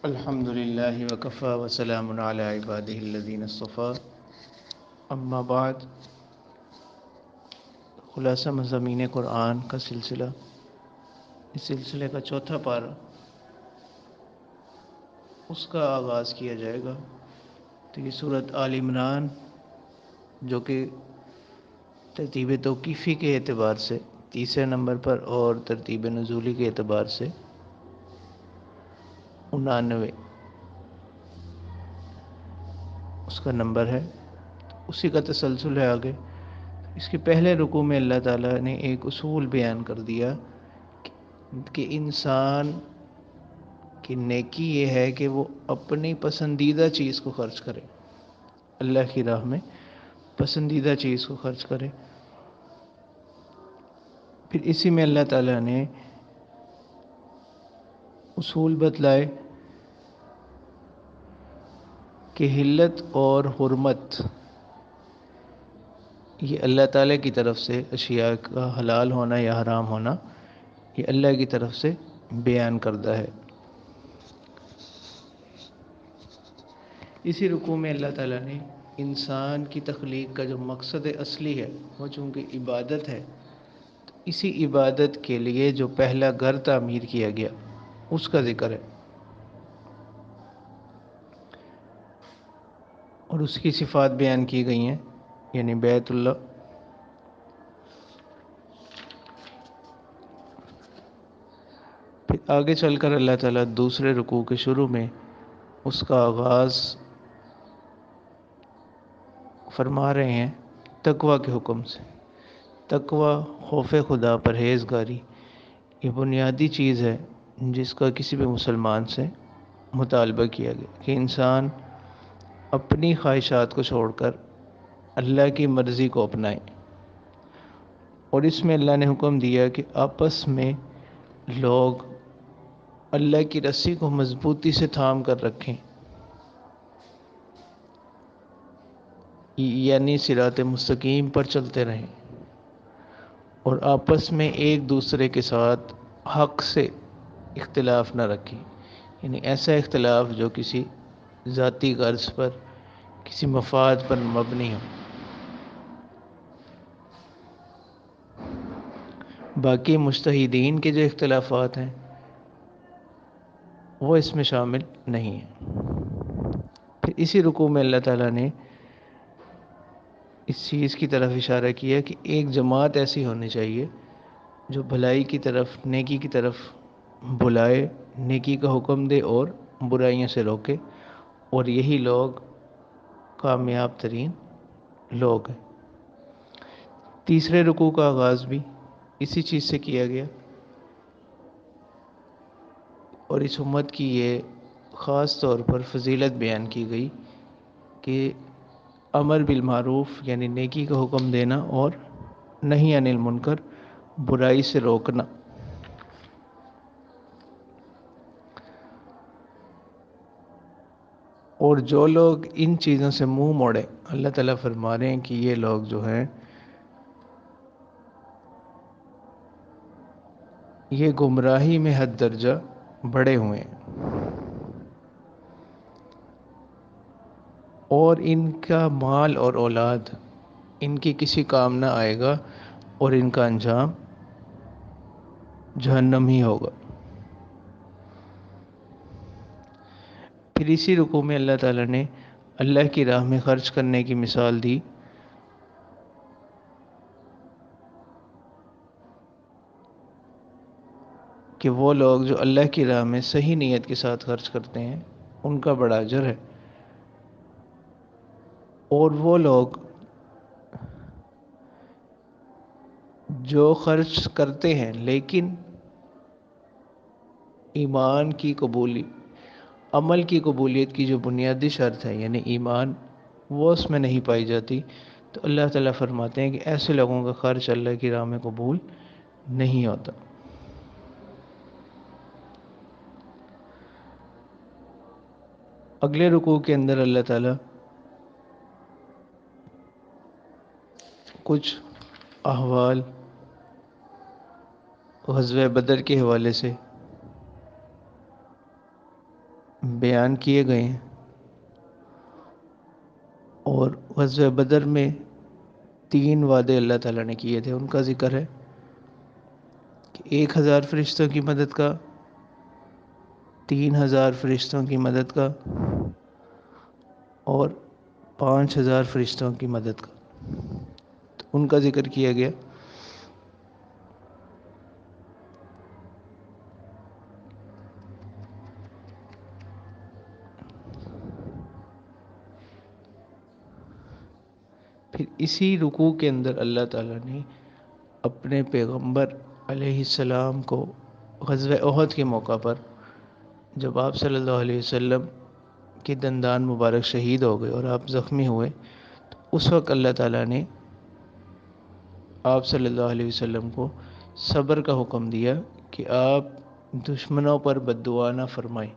الحمد للہ وکفی وسلام علی عبادہ الذین اصطفیٰ اما بعد۔ خلاصہ مضامین قرآن کا سلسلہ، اس سلسلے کا چوتھا پارہ، اس کا آغاز کیا جائے گا۔ تو یہ سورۃ آل عمران جو کہ ترتیب توقیفی کے اعتبار سے تیسرے نمبر پر اور ترتیب نزولی کے اعتبار سے 99 اس کا نمبر ہے، اسی کا تسلسل ہے آگے۔ اس کے پہلے رکوع میں اللہ تعالیٰ نے ایک اصول بیان کر دیا کہ انسان کی نیکی یہ ہے کہ وہ اپنی پسندیدہ چیز کو خرچ کرے، اللہ کی راہ میں پسندیدہ چیز کو خرچ کرے۔ پھر اسی میں اللہ تعالیٰ نے اصول بتلائے کہ حلت اور حرمت یہ اللہ تعالیٰ کی طرف سے اشیاء کا حلال ہونا یا حرام ہونا یہ اللہ کی طرف سے بیان کردہ ہے۔ اسی رکوع میں اللہ تعالیٰ نے انسان کی تخلیق کا جو مقصد اصلی ہے وہ چونکہ عبادت ہے، تو اسی عبادت کے لیے جو پہلا گھر تعمیر کیا گیا اس کا ذکر ہے، اور اس کی صفات بیان کی گئی ہیں، یعنی بیت اللہ۔ پھر آگے چل کر اللہ تعالیٰ دوسرے رکوع کے شروع میں اس کا آغاز فرما رہے ہیں تقوی کے حکم سے۔ تقوی، خوف خدا، پرہیزگاری، یہ بنیادی چیز ہے جس کا کسی بھی مسلمان سے مطالبہ کیا گیا کہ انسان اپنی خواہشات کو چھوڑ کر اللہ کی مرضی کو اپنائے، اور اس میں اللہ نے حکم دیا کہ آپس میں لوگ اللہ کی رسی کو مضبوطی سے تھام کر رکھیں، یعنی صراط مستقیم پر چلتے رہیں، اور آپس میں ایک دوسرے کے ساتھ حق سے اختلاف نہ رکھیں، یعنی ایسا اختلاف جو کسی ذاتی غرض پر، کسی مفاد پر مبنی ہو۔ باقی مجتہدین کے جو اختلافات ہیں وہ اس میں شامل نہیں ہیں۔ پھر اسی رکوع میں اللہ تعالیٰ نے اس چیز کی طرف اشارہ کیا کہ ایک جماعت ایسی ہونی چاہیے جو بھلائی کی طرف، نیکی کی طرف بلائے، نیکی کا حکم دے اور برائیوں سے روکے، اور یہی لوگ کامیاب ترین لوگ ہیں۔ تیسرے رکوع کا آغاز بھی اسی چیز سے کیا گیا، اور اس امت کی یہ خاص طور پر فضیلت بیان کی گئی کہ امر بالمعروف یعنی نیکی کا حکم دینا اور نہی عن المنکر برائی سے روکنا۔ اور جو لوگ ان چیزوں سے منہ موڑے، اللہ تعالیٰ فرما رہے ہیں کہ یہ لوگ جو ہیں یہ گمراہی میں حد درجہ بڑھے ہوئے ہیں، اور ان کا مال اور اولاد ان کی کسی کام نہ آئے گا، اور ان کا انجام جہنم ہی ہوگا۔ پھر اسی رکوع میں اللہ تعالیٰ نے اللہ کی راہ میں خرچ کرنے کی مثال دی کہ وہ لوگ جو اللہ کی راہ میں صحیح نیت کے ساتھ خرچ کرتے ہیں ان کا بڑا اجر ہے، اور وہ لوگ جو خرچ کرتے ہیں لیکن ایمان کی قبولی، عمل کی قبولیت کی جو بنیادی شرط ہے یعنی ایمان، وہ اس میں نہیں پائی جاتی، تو اللہ تعالیٰ فرماتے ہیں کہ ایسے لوگوں کا خرچ اللہ کی راہ میں قبول نہیں ہوتا۔ اگلے رکوع کے اندر اللہ تعالیٰ کچھ احوال غزوہ بدر کے حوالے سے بیان کیے گئے ہیں، اور غزوہ بدر میں 3 وعدے اللہ تعالیٰ نے کیے تھے، ان کا ذکر ہے کہ 1000 فرشتوں کی مدد کا، 3000 فرشتوں کی مدد کا، اور 5000 فرشتوں کی مدد کا، تو ان کا ذکر کیا گیا۔ پھر اسی رکوع کے اندر اللہ تعالیٰ نے اپنے پیغمبر علیہ السلام کو غزوہ احد کے موقع پر، جب آپ صلی اللہ علیہ وسلم کے دندان مبارک شہید ہو گئے اور آپ زخمی ہوئے، تو اس وقت اللہ تعالیٰ نے آپ صلی اللہ علیہ وسلم کو صبر کا حکم دیا کہ آپ دشمنوں پر بد دعا نہ فرمائیں،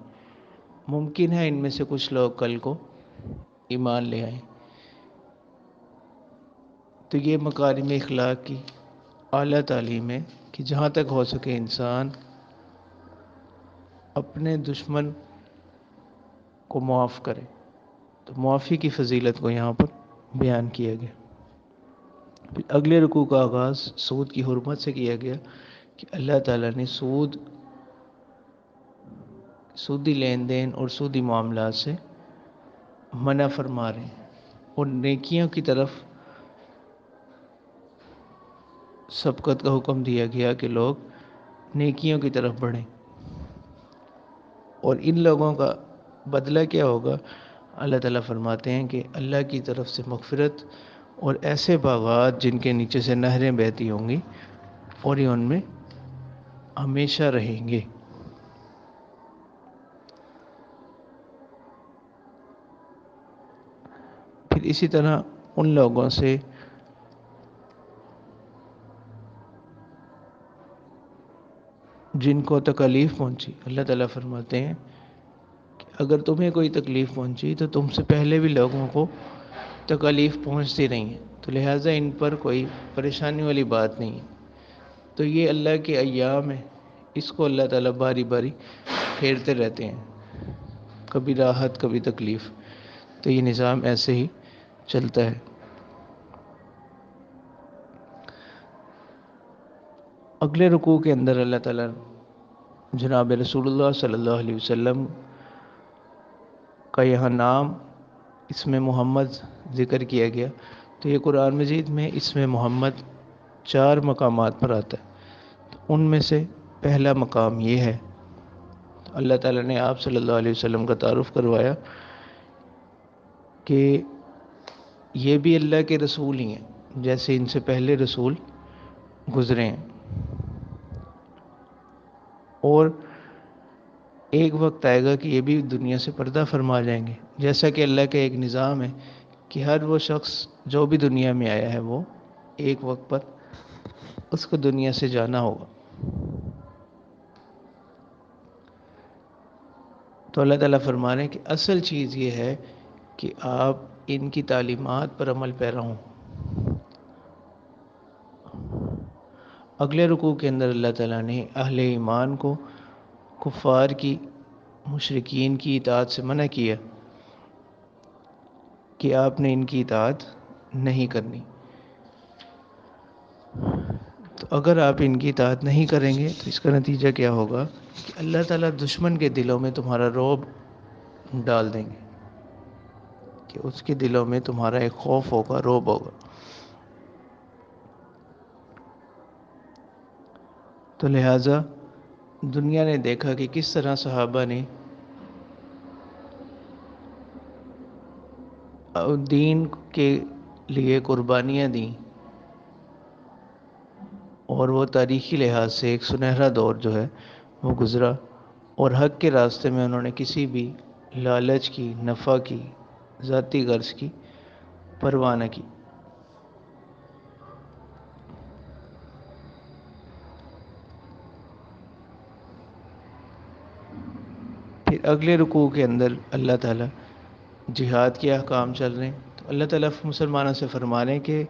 ممکن ہے ان میں سے کچھ لوگ کل کو ایمان لے آئیں۔ تو یہ مکارم اخلاق کی اعلیٰ تعلیم ہے کہ جہاں تک ہو سکے انسان اپنے دشمن کو معاف کرے، تو معافی کی فضیلت کو یہاں پر بیان کیا گیا۔ پھر اگلے رکوع کا آغاز سود کی حرمت سے کیا گیا کہ اللہ تعالیٰ نے سودی لین دین اور سودی معاملات سے منع فرما رہے ہیں، اور نیکیوں کی طرف سبقت کا حکم دیا گیا کہ لوگ نیکیوں کی طرف بڑھیں۔ اور ان لوگوں کا بدلہ کیا ہوگا؟ اللہ تعالیٰ فرماتے ہیں کہ اللہ کی طرف سے مغفرت اور ایسے باغات جن کے نیچے سے نہریں بہتی ہوں گی، اور یہ ان میں ہمیشہ رہیں گے۔ پھر اسی طرح ان لوگوں سے جن کو تکلیف پہنچی، اللہ تعالیٰ فرماتے ہیں کہ اگر تمہیں کوئی تکلیف پہنچی تو تم سے پہلے بھی لوگوں کو تکلیف پہنچتی رہی ہیں، تو لہٰذا ان پر کوئی پریشانی والی بات نہیں ہے۔ تو یہ اللہ کے ایام ہے، اس کو اللہ تعالیٰ باری باری پھیرتے رہتے ہیں، کبھی راحت کبھی تکلیف، تو یہ نظام ایسے ہی چلتا ہے۔ اگلے رکوع کے اندر اللہ تعالیٰ جناب رسول اللہ صلی اللہ علیہ وسلم کا یہاں نام اسم محمد ذکر کیا گیا، تو یہ قرآن مجید میں اسم محمد 4 مقامات پر آتا ہے، تو ان میں سے پہلا مقام یہ ہے۔ تو اللہ تعالیٰ نے آپ صلی اللہ علیہ وسلم کا تعارف کروایا کہ یہ بھی اللہ کے رسول ہی ہیں، جیسے ان سے پہلے رسول گزرے ہیں، اور ایک وقت آئے گا کہ یہ بھی دنیا سے پردہ فرما جائیں گے، جیسا کہ اللہ کا ایک نظام ہے کہ ہر وہ شخص جو بھی دنیا میں آیا ہے وہ ایک وقت پر اس کو دنیا سے جانا ہوگا۔ تو اللہ تعالیٰ فرما رہے ہیں کہ اصل چیز یہ ہے کہ آپ ان کی تعلیمات پر عمل پیرا ہوں۔ اگلے رکوع کے اندر اللہ تعالیٰ نے اہل ایمان کو کفار کی، مشرکین کی اطاعت سے منع کیا کہ آپ نے ان کی اطاعت نہیں کرنی۔ تو اگر آپ ان کی اطاعت نہیں کریں گے تو اس کا نتیجہ کیا ہوگا کہ اللہ تعالیٰ دشمن کے دلوں میں تمہارا رعب ڈال دیں گے، کہ اس کے دلوں میں تمہارا ایک خوف ہوگا، رعب ہوگا۔ تو لہٰذا دنیا نے دیکھا کہ کس طرح صحابہ نے دین کے لیے قربانیاں دیں، اور وہ تاریخی لحاظ سے ایک سنہرا دور جو ہے وہ گزرا، اور حق کے راستے میں انہوں نے کسی بھی لالچ کی، نفع کی، ذاتی غرض کی پرواہ نہ کی۔ پھر اگلے رکوع کے اندر اللہ تعالیٰ جہاد کے احکام چل رہے ہیں، تو اللہ تعالیٰ مسلمانوں سے فرما رہے ہیں کہ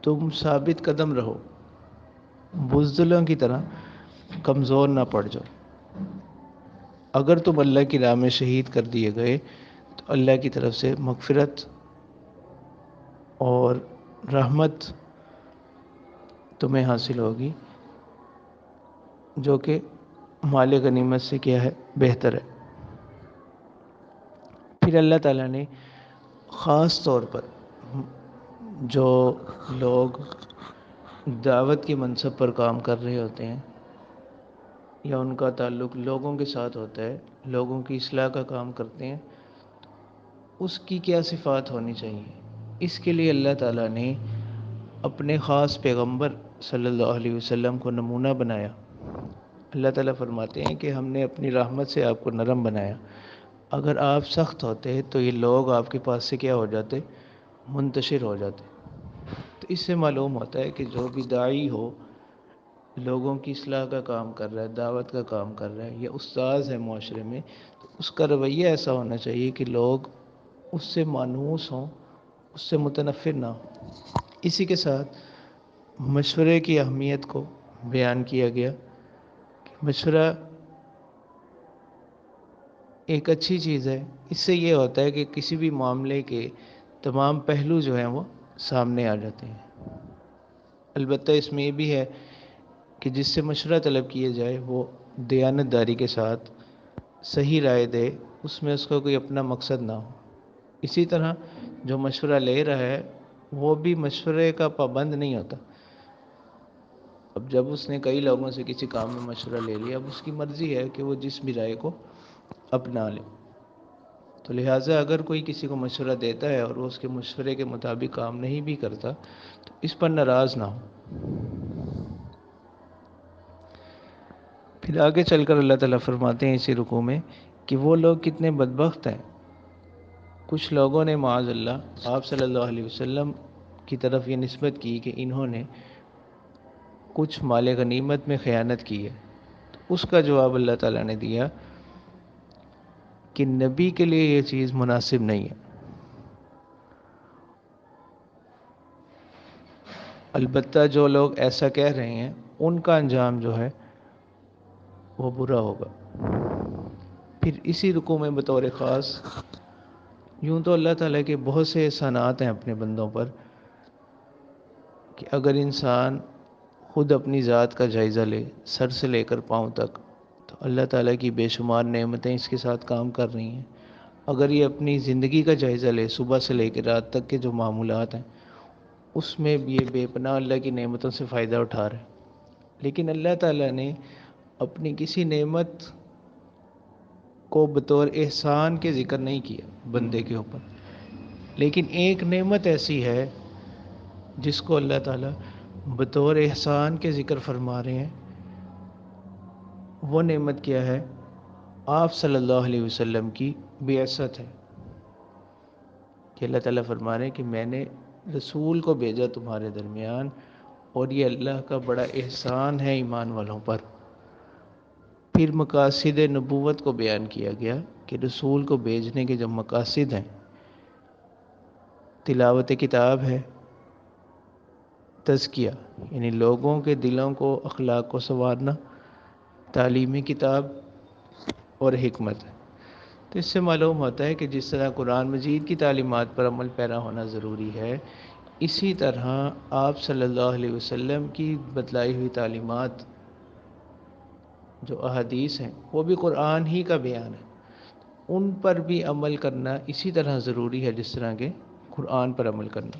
تم ثابت قدم رہو، بزدلوں کی طرح کمزور نہ پڑ جاؤ۔ اگر تم اللہ کی راہ میں شہید کر دیے گئے تو اللہ کی طرف سے مغفرت اور رحمت تمہیں حاصل ہوگی، جو کہ مال غنیمت سے کیا ہے، بہتر ہے۔ پھر اللہ تعالیٰ نے خاص طور پر جو لوگ دعوت کے منصب پر کام کر رہے ہوتے ہیں یا ان کا تعلق لوگوں کے ساتھ ہوتا ہے، لوگوں کی اصلاح کا کام کرتے ہیں، اس کی کیا صفات ہونی چاہیے، اس کے لیے اللہ تعالیٰ نے اپنے خاص پیغمبر صلی اللہ علیہ وسلم کو نمونہ بنایا۔ اللہ تعالیٰ فرماتے ہیں کہ ہم نے اپنی رحمت سے آپ کو نرم بنایا، اگر آپ سخت ہوتے تو یہ لوگ آپ کے پاس سے کیا ہو جاتے، منتشر ہو جاتے۔ تو اس سے معلوم ہوتا ہے کہ جو بھی داعی ہو، لوگوں کی اصلاح کا کام کر رہا ہے، دعوت کا کام کر رہا ہے، یا استاذ ہے معاشرے میں، تو اس کا رویہ ایسا ہونا چاہیے کہ لوگ اس سے مانوس ہوں، اس سے متنفر نہ ہوں۔ اسی کے ساتھ مشورے کی اہمیت کو بیان کیا گیا کہ مشورہ ایک اچھی چیز ہے، اس سے یہ ہوتا ہے کہ کسی بھی معاملے کے تمام پہلو جو ہیں وہ سامنے آ جاتے ہیں۔ البتہ اس میں یہ بھی ہے کہ جس سے مشورہ طلب کیا جائے وہ دیانت داری کے ساتھ صحیح رائے دے، اس میں اس کا کوئی اپنا مقصد نہ ہو۔ اسی طرح جو مشورہ لے رہا ہے وہ بھی مشورے کا پابند نہیں ہوتا۔ اب جب اس نے کئی لوگوں سے کسی کام میں مشورہ لے لیا، اب اس کی مرضی ہے کہ وہ جس بھی رائے کو اپنا لے۔ تو لہٰذا اگر کوئی کسی کو مشورہ دیتا ہے اور وہ اس کے مشورے کے مطابق کام نہیں بھی کرتا تو اس پر ناراض نہ ہو۔ پھر آگے چل کر اللہ تعالیٰ فرماتے ہیں اسی رکوع میں کہ وہ لوگ کتنے بدبخت ہیں۔ کچھ لوگوں نے معاذ اللہ آپ صلی اللہ علیہ وسلم کی طرف یہ نسبت کی کہ انہوں نے کچھ مال غنیمت میں خیانت کی ہے، تو اس کا جواب اللہ تعالیٰ نے دیا کہ نبی کے لیے یہ چیز مناسب نہیں ہے، البتہ جو لوگ ایسا کہہ رہے ہیں ان کا انجام جو ہے وہ برا ہوگا۔ پھر اسی رکوع میں بطور خاص یوں تو اللہ تعالیٰ کے بہت سے احسانات ہیں اپنے بندوں پر کہ اگر انسان خود اپنی ذات کا جائزہ لے، سر سے لے کر پاؤں تک، تو اللہ تعالیٰ کی بے شمار نعمتیں اس کے ساتھ کام کر رہی ہیں۔ اگر یہ اپنی زندگی کا جائزہ لے، صبح سے لے کے رات تک کے جو معمولات ہیں، اس میں بھی یہ بے پناہ اللہ کی نعمتوں سے فائدہ اٹھا رہے ہیں۔ لیکن اللہ تعالیٰ نے اپنی کسی نعمت کو بطور احسان کے ذکر نہیں کیا بندے کے اوپر، لیکن ایک نعمت ایسی ہے جس کو اللہ تعالیٰ بطور احسان کے ذکر فرما رہے ہیں۔ وہ نعمت کیا ہے؟ آپ صلی اللہ علیہ وسلم کی بعثت ہے کہ اللہ تعالیٰ فرما رہے ہیں کہ میں نے رسول کو بھیجا تمہارے درمیان، اور یہ اللہ کا بڑا احسان ہے ایمان والوں پر۔ پھر مقاصد نبوت کو بیان کیا گیا کہ رسول کو بھیجنے کے جو مقاصد ہیں، تلاوت کتاب ہے، تزکیہ یعنی لوگوں کے دلوں کو، اخلاق کو سنوارنا، تعلیمی کتاب اور حکمت ہے۔ تو اس سے معلوم ہوتا ہے کہ جس طرح قرآن مجید کی تعلیمات پر عمل پیرا ہونا ضروری ہے، اسی طرح آپ صلی اللہ علیہ وسلم کی بتلائی ہوئی تعلیمات جو احادیث ہیں وہ بھی قرآن ہی کا بیان ہے، ان پر بھی عمل کرنا اسی طرح ضروری ہے جس طرح کہ قرآن پر عمل کرنا۔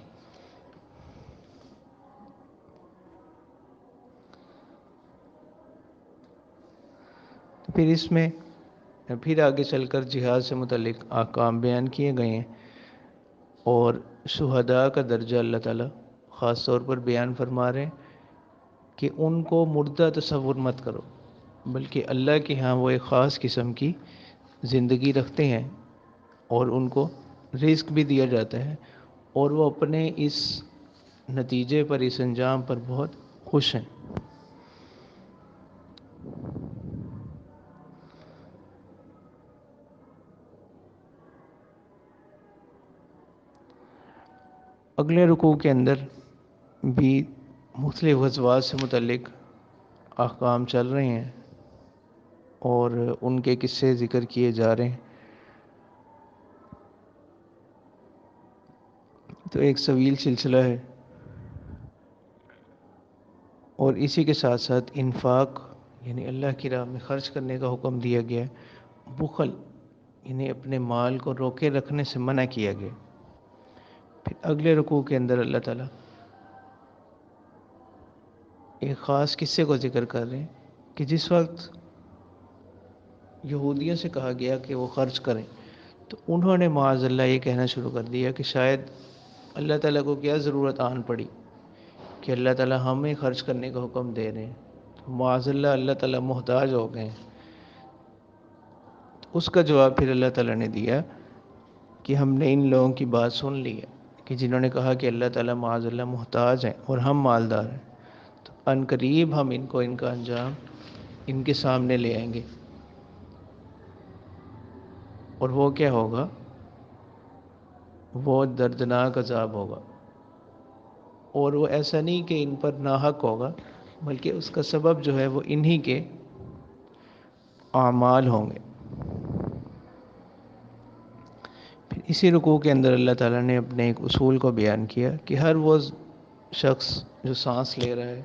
پھر اس میں پھر آگے چل کر جہاد سے متعلق احکام بیان کیے گئے ہیں، اور شہداء کا درجہ اللہ تعالیٰ خاص طور پر بیان فرما رہے ہیں کہ ان کو مردہ تصور مت کرو، بلکہ اللہ کے ہاں وہ ایک خاص قسم کی زندگی رکھتے ہیں، اور ان کو رزق بھی دیا جاتا ہے، اور وہ اپنے اس نتیجے پر، اس انجام پر بہت خوش ہیں۔ اگلے رکوع کے اندر بھی مختلف غزوات سے متعلق احکام چل رہے ہیں، اور ان کے قصے ذکر کیے جا رہے ہیں. تو ایک طویل سلسلہ ہے. اور اسی کے ساتھ ساتھ انفاق یعنی اللہ کی راہ میں خرچ کرنے کا حکم دیا گیا ہے. بخل یعنی اپنے مال کو روکے رکھنے سے منع کیا گیا. پھر اگلے رکوع کے اندر اللہ تعالیٰ ایک خاص قصے کو ذکر کر رہے ہیں کہ جس وقت یہودیوں سے کہا گیا کہ وہ خرچ کریں تو انہوں نے معاذ اللہ یہ کہنا شروع کر دیا کہ شاید اللہ تعالیٰ کو کیا ضرورت آن پڑی کہ اللہ تعالیٰ ہمیں خرچ کرنے کا حکم دے رہے ہیں. معاذ اللہ اللہ تعالیٰ محتاج ہو گئے ہیں. اس کا جواب پھر اللہ تعالیٰ نے دیا کہ ہم نے ان لوگوں کی بات سن لی ہے کہ جنہوں نے کہا کہ اللہ تعالیٰ معاذ اللہ محتاج ہیں اور ہم مالدار ہیں. تو ان قریب ہم ان کو ان کا انجام ان کے سامنے لے آئیں گے. اور وہ کیا ہوگا؟ وہ دردناک عذاب ہوگا. اور وہ ایسا نہیں کہ ان پر ناحق ہوگا بلکہ اس کا سبب جو ہے وہ انہی کے اعمال ہوں گے. پھر اسی رکوع کے اندر اللہ تعالیٰ نے اپنے ایک اصول کو بیان کیا کہ ہر وہ شخص جو سانس لے رہا ہے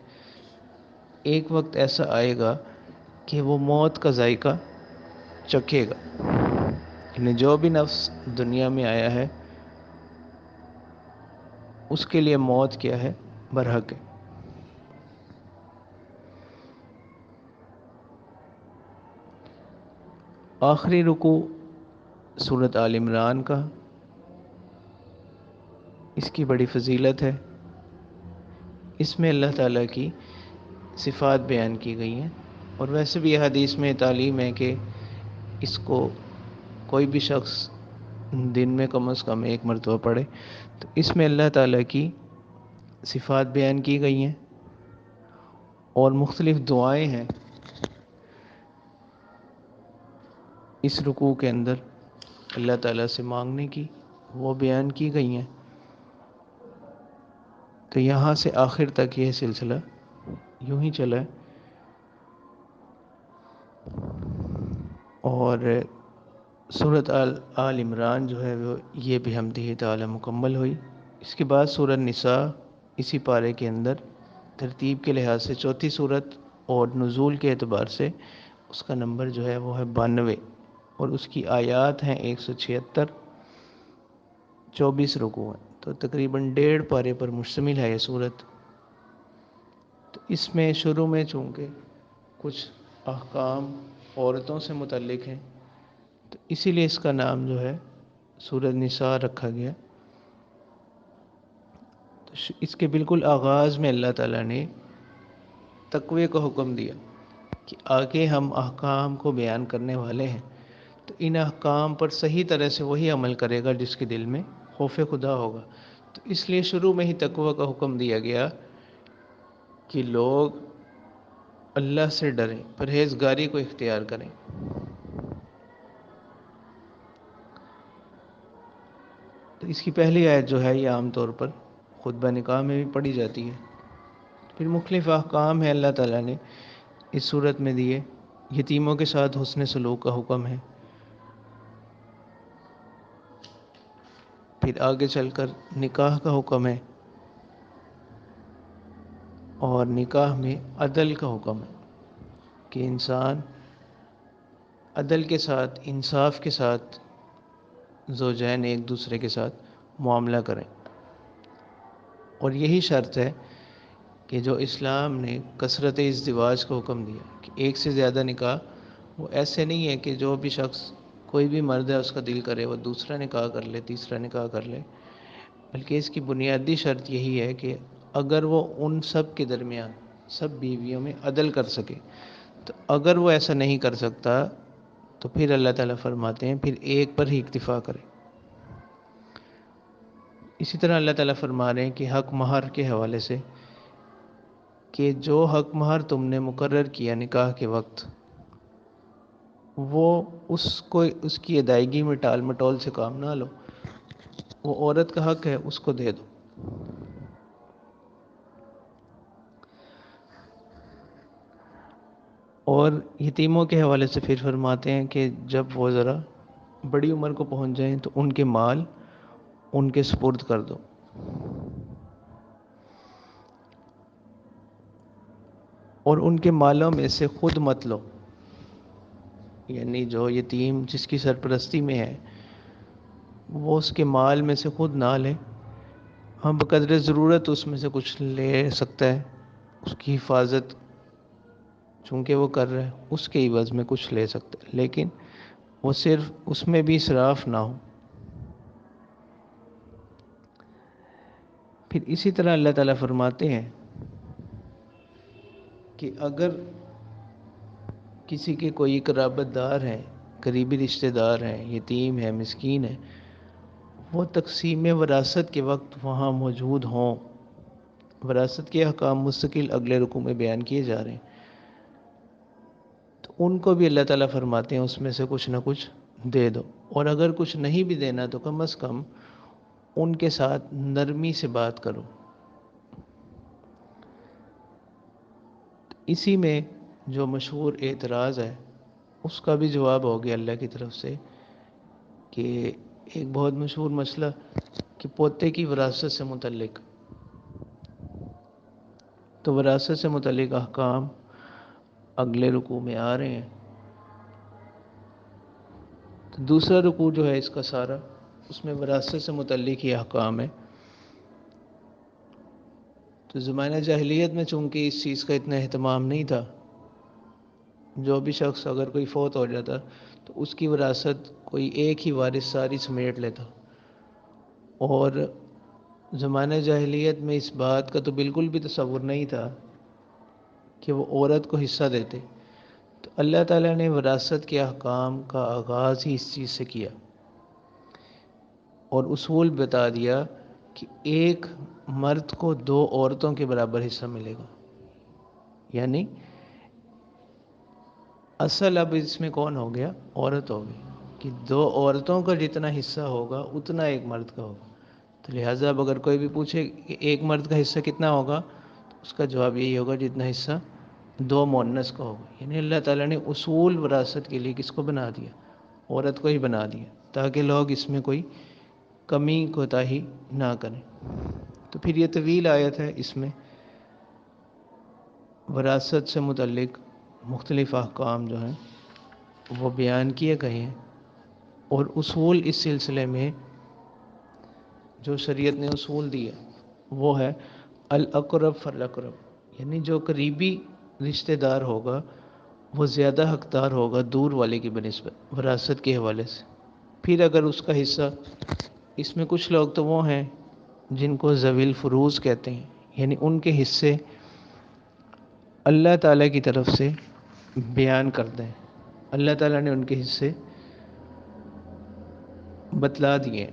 ایک وقت ایسا آئے گا کہ وہ موت کا ذائقہ چکھے گا. یعنی جو بھی نفس دنیا میں آیا ہے اس کے لیے موت کیا ہے؟ برحق ہے. آخری رکوع سورۃ آل عمران کا، اس کی بڑی فضیلت ہے. اس میں اللہ تعالیٰ کی صفات بیان کی گئی ہیں. اور ویسے بھی یہ حدیث میں تعلیم ہے کہ اس کو کوئی بھی شخص دن میں کم از کم ایک مرتبہ پڑھے. تو اس میں اللہ تعالیٰ کی صفات بیان کی گئی ہیں اور مختلف دعائیں ہیں اس رکوع کے اندر اللہ تعالیٰ سے مانگنے کی، وہ بیان کی گئی ہیں. تو یہاں سے آخر تک یہ سلسلہ یوں ہی چلا ہے. اور سورۃ آل عمران جو ہے وہ یہ بحمدہ تعالی مکمل ہوئی. اس کے بعد سورۃ نساء اسی پارے کے اندر ترتیب کے لحاظ سے چوتھی سورت اور نزول کے اعتبار سے اس کا نمبر جو ہے وہ ہے 92 اور اس کی آیات ہیں 176. 24 رکوع ہیں تو تقریباً 1.5 پارے پر مشتمل ہے یہ سورت. تو اس میں شروع میں چونکہ کچھ احکام عورتوں سے متعلق ہیں تو اسی لیے اس کا نام جو ہے سورۃ نساء رکھا گیا. تو اس کے بالکل آغاز میں اللہ تعالیٰ نے تقوی کا حکم دیا کہ آگے ہم احکام کو بیان کرنے والے ہیں تو ان احکام پر صحیح طرح سے وہی عمل کرے گا جس کے دل میں خوف خدا ہوگا. تو اس لیے شروع میں ہی تقوی کا حکم دیا گیا کہ لوگ اللہ سے ڈریں، پرہیزگاری کو اختیار کریں. تو اس کی پہلی آیت جو ہے یہ عام طور پر خطبہ نکاح میں بھی پڑھی جاتی ہے. پھر مختلف احکام ہیں اللہ تعالیٰ نے اس صورت میں دیے. یتیموں کے ساتھ حسن سلوک کا حکم ہے. پھر آگے چل کر نکاح کا حکم ہے اور نکاح میں عدل کا حکم ہے کہ انسان عدل کے ساتھ، انصاف کے ساتھ زوجین ایک دوسرے کے ساتھ معاملہ کریں. اور یہی شرط ہے کہ جو اسلام نے کثرت ازدواج کا حکم دیا کہ ایک سے زیادہ نکاح، وہ ایسے نہیں ہے کہ جو بھی شخص کوئی بھی مرد ہے اس کا دل کرے وہ دوسرا نکاح کر لے، تیسرا نکاح کر لے، بلکہ اس کی بنیادی شرط یہی ہے کہ اگر وہ ان سب کے درمیان سب بیویوں میں عدل کر سکے. تو اگر وہ ایسا نہیں کر سکتا تو پھر اللہ تعالیٰ فرماتے ہیں پھر ایک پر ہی اکتفا کرے. اسی طرح اللہ تعالیٰ فرما رہے ہیں کہ حق مہر کے حوالے سے کہ جو حق مہر تم نے مقرر کیا نکاح کے وقت وہ اس کی ادائیگی میں ٹال مٹول سے کام نہ لو. وہ عورت کا حق ہے، اس کو دے دو. اور یتیموں کے حوالے سے پھر فرماتے ہیں کہ جب وہ ذرا بڑی عمر کو پہنچ جائیں تو ان کے مال ان کے سپرد کر دو، اور ان کے مالوں میں سے خود مت لو، یعنی جو یتیم جس کی سرپرستی میں ہے وہ اس کے مال میں سے خود نہ لے، ہاں بقدر ضرورت اس میں سے کچھ لے سکتا ہے، اس کی حفاظت چونکہ وہ کر رہا ہے اس کے عوض میں کچھ لے سکتا ہے، لیکن وہ صرف اس میں بھی اسراف نہ ہو۔ پھر اسی طرح اللہ تعالیٰ فرماتے ہیں کہ اگر کسی کے کوئی قرابت دار ہیں، قریبی رشتہ دار ہیں، یتیم ہے، مسکین ہے، وہ تقسیم وراثت کے وقت وہاں موجود ہوں، وراثت کے احکام مستقل اگلے رکوع میں بیان کیے جا رہے ہیں، تو ان کو بھی اللہ تعالیٰ فرماتے ہیں اس میں سے کچھ نہ کچھ دے دو، اور اگر کچھ نہیں بھی دینا تو کم از کم ان کے ساتھ نرمی سے بات کرو۔ اسی میں جو مشہور اعتراض ہے اس کا بھی جواب ہو گیا اللہ کی طرف سے، کہ ایک بہت مشہور مسئلہ کہ پوتے کی وراثت سے متعلق، تو وراثت سے متعلق احکام اگلے رکوع میں آ رہے ہیں۔ تو دوسرا رکوع جو ہے اس کا سارا، اس میں وراثت سے متعلق ہی احکام ہے۔ تو زمانہ جاہلیت میں چونکہ اس چیز کا اتنا اہتمام نہیں تھا، جو بھی شخص اگر کوئی فوت ہو جاتا تو اس کی وراثت کوئی ایک ہی وارث ساری سمیٹ لیتا، اور زمانہ جاہلیت میں اس بات کا تو بالکل بھی تصور نہیں تھا کہ وہ عورت کو حصہ دیتے، تو اللہ تعالیٰ نے وراثت کے احکام کا آغاز ہی اس چیز سے کیا اور اصول بتا دیا کہ ایک مرد کو دو عورتوں کے برابر حصہ ملے گا، یعنی اصل اب اس میں کون ہو گیا؟ عورت ہو گئی، کہ دو عورتوں کا جتنا حصہ ہوگا اتنا ایک مرد کا ہوگا۔ تو لہٰذا اب اگر کوئی بھی پوچھے کہ ایک مرد کا حصہ کتنا ہوگا، تو اس کا جواب یہی ہوگا جتنا حصہ دو مؤنث کا ہوگا۔ یعنی اللہ تعالیٰ نے اصول وراثت کے لیے کس کو بنا دیا؟ عورت کو ہی بنا دیا، تاکہ لوگ اس میں کوئی کمی کوتاہی نہ کریں۔ تو پھر یہ طویل آیت ہے، اس میں وراثت سے متعلق مختلف احکام جو ہیں وہ بیان کیے گئے ہیں، اور اصول اس سلسلے میں جو شریعت نے اصول دیے وہ ہے الاقرب فالاقرب، یعنی جو قریبی رشتہ دار ہوگا وہ زیادہ حقدار ہوگا دور والے کی بنسبت وراثت کے حوالے سے۔ پھر اگر اس کا حصہ، اس میں کچھ لوگ تو وہ ہیں جن کو ذوی الفروض کہتے ہیں، یعنی ان کے حصے اللہ تعالیٰ کی طرف سے بیان کر دیں، اللہ تعالیٰ نے ان کے حصے بتلا دیے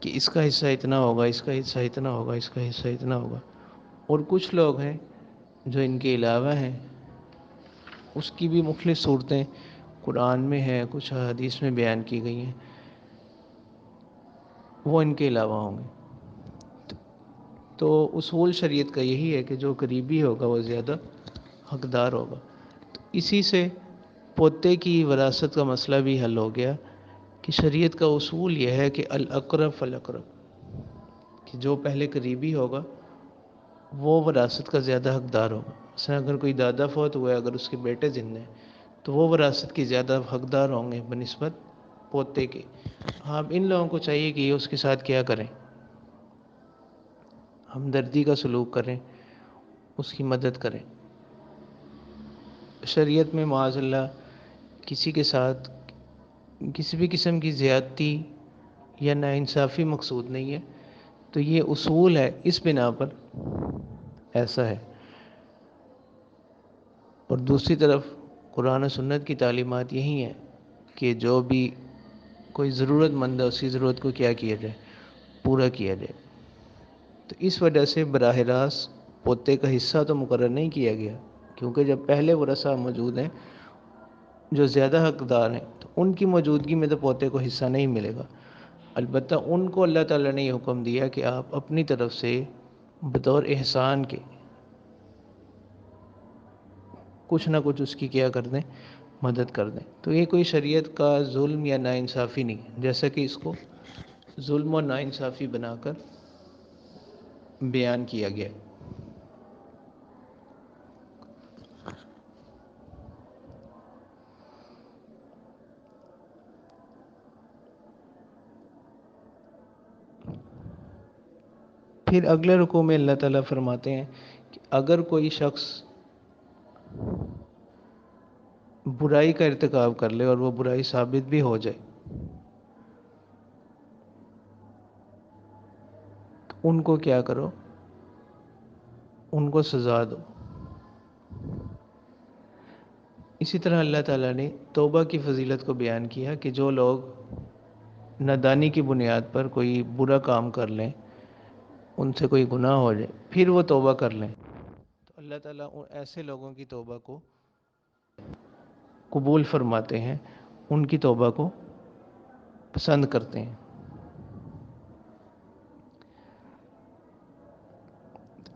کہ اس کا حصہ اتنا ہوگا، اس کا حصہ اتنا ہوگا، اس کا حصہ اتنا ہوگا۔ اور کچھ لوگ ہیں جو ان کے علاوہ ہیں، اس کی بھی مختلف صورتیں قرآن میں ہیں، کچھ حدیث میں بیان کی گئی ہیں، وہ ان کے علاوہ ہوں گے۔ تو اصول شریعت کا یہی ہے کہ جو قریبی ہوگا وہ زیادہ حقدار ہوگا۔ تو اسی سے پوتے کی وراثت کا مسئلہ بھی حل ہو گیا کہ شریعت کا اصول یہ ہے کہ الاقرب فالاقرب، کہ جو پہلے قریبی ہوگا وہ وراثت کا زیادہ حقدار ہوگا۔ مثلا اگر کوئی دادا فوت ہوا ہے، اگر اس کے بیٹے زندہ ہیں تو وہ وراثت کی زیادہ حقدار ہوں گے بنسبت پوتے کے۔ اب ان لوگوں کو چاہیے کہ یہ اس کے ساتھ کیا کریں؟ ہمدردی کا سلوک کریں، اس کی مدد کریں۔ شریعت میں معاذ اللہ کسی کے ساتھ کسی بھی قسم کی زیادتی یا ناانصافی مقصود نہیں ہے، تو یہ اصول ہے، اس بنا پر ایسا ہے۔ اور دوسری طرف قرآن و سنت کی تعلیمات یہی ہیں کہ جو بھی کوئی ضرورت مند ہے اس کی ضرورت کو کیا کیا جائے؟ پورا کیا جائے۔ تو اس وجہ سے براہ راست پوتے کا حصہ تو مقرر نہیں کیا گیا، کیونکہ جب پہلے ورثہ موجود ہیں جو زیادہ حقدار ہیں تو ان کی موجودگی میں تو پوتے کو حصہ نہیں ملے گا۔ البتہ ان کو اللہ تعالیٰ نے یہ حکم دیا کہ آپ اپنی طرف سے بطور احسان کے کچھ نہ کچھ اس کی کیا کر دیں، مدد کر دیں۔ تو یہ کوئی شریعت کا ظلم یا ناانصافی نہیں، جیسا کہ اس کو ظلم و ناانصافی بنا کر بیان کیا گیا۔ پھر اگلے رکوع میں اللہ تعالیٰ فرماتے ہیں کہ اگر کوئی شخص برائی کا ارتکاب کر لے اور وہ برائی ثابت بھی ہو جائے تو ان کو کیا کرو، ان کو سزا دو۔ اسی طرح اللہ تعالیٰ نے توبہ کی فضیلت کو بیان کیا کہ جو لوگ نادانی کی بنیاد پر کوئی برا کام کر لیں، ان سے کوئی گناہ ہو جائے، پھر وہ توبہ کر لیں، تو اللہ تعالیٰ ایسے لوگوں کی توبہ کو قبول فرماتے ہیں، ان کی توبہ کو پسند کرتے ہیں۔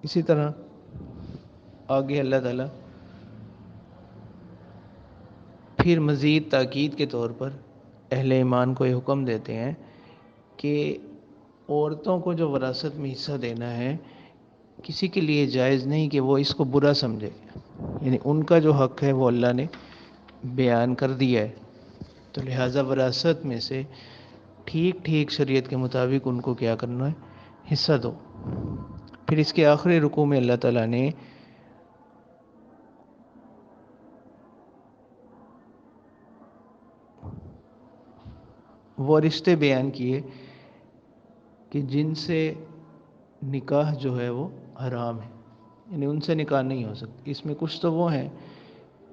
اسی طرح آگے اللہ تعالیٰ پھر مزید تاکید کے طور پر اہل ایمان کو یہ حکم دیتے ہیں کہ عورتوں کو جو وراثت میں حصہ دینا ہے، کسی کے لیے جائز نہیں کہ وہ اس کو برا سمجھے، یعنی ان کا جو حق ہے وہ اللہ نے بیان کر دیا ہے، تو لہٰذا وراثت میں سے ٹھیک ٹھیک شریعت کے مطابق ان کو کیا کرنا ہے، حصہ دو۔ پھر اس کے آخری رکوع میں اللہ تعالیٰ نے وہ رشتے بیان کیے کہ جن سے نکاح جو ہے وہ حرام ہے، یعنی ان سے نکاح نہیں ہو سکتی۔ اس میں کچھ تو وہ ہیں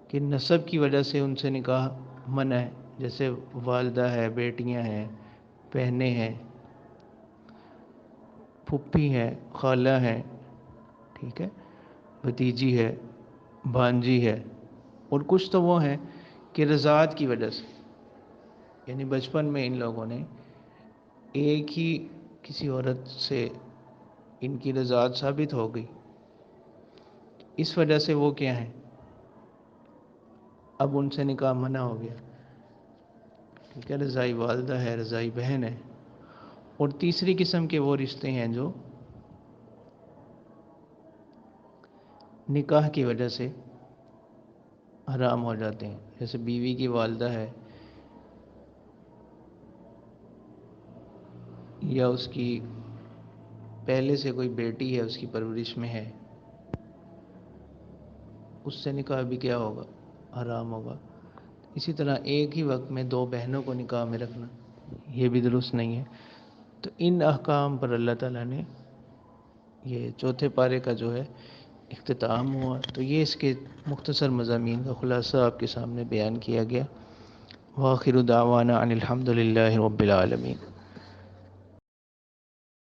کہ نسب کی وجہ سے ان سے نکاح منع ہے، جیسے والدہ ہے، بیٹیاں ہیں، بہنیں ہیں، پھپھی ہیں، خالہ ہیں، ٹھیک ہے، بھتیجی ہے، بھانجی ہے۔ اور کچھ تو وہ ہیں کہ رضاعت کی وجہ سے، یعنی بچپن میں ان لوگوں نے ایک ہی کسی عورت سے ان کی رضاعت ثابت ہو گئی، اس وجہ سے وہ کیا ہیں، اب ان سے نکاح منع ہو گیا، ٹھیک ہے، رضاعی والدہ ہے، رضاعی بہن ہے۔ اور تیسری قسم کے وہ رشتے ہیں جو نکاح کی وجہ سے حرام ہو جاتے ہیں، جیسے بیوی کی والدہ ہے، یا اس کی پہلے سے کوئی بیٹی ہے، اس کی پرورش میں ہے، اس سے نکاح بھی کیا ہوگا، حرام ہوگا۔ اسی طرح ایک ہی وقت میں دو بہنوں کو نکاح میں رکھنا یہ بھی درست نہیں ہے۔ تو ان احکام پر اللہ تعالیٰ نے یہ چوتھے پارے کا جو ہے اختتام ہوا، تو یہ اس کے مختصر مضامین کا خلاصہ آپ کے سامنے بیان کیا گیا۔ وآخر دعوانا ان الحمد للہ رب العالمین۔